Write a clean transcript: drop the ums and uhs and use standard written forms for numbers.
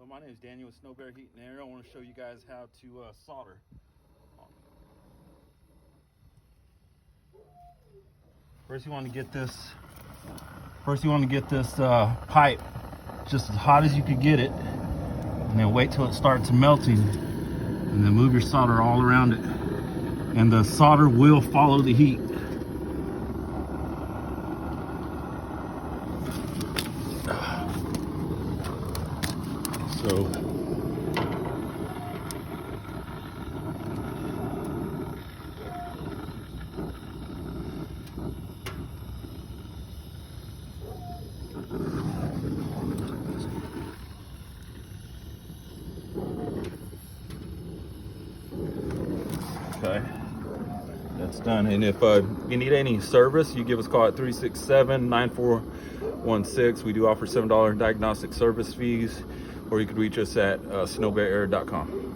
My name is Daniel with Snow Bear Heat and Air. I want to show you guys how to solder. First you want to get this pipe just as hot as you could get it, and then wait till it starts melting, and then move your solder all around it, and the solder will follow the heat. So okay, that's done. And if you need any service, you give us a call at 367-9416. We do offer $7 diagnostic service fees, or you could reach us at snowbearair.com.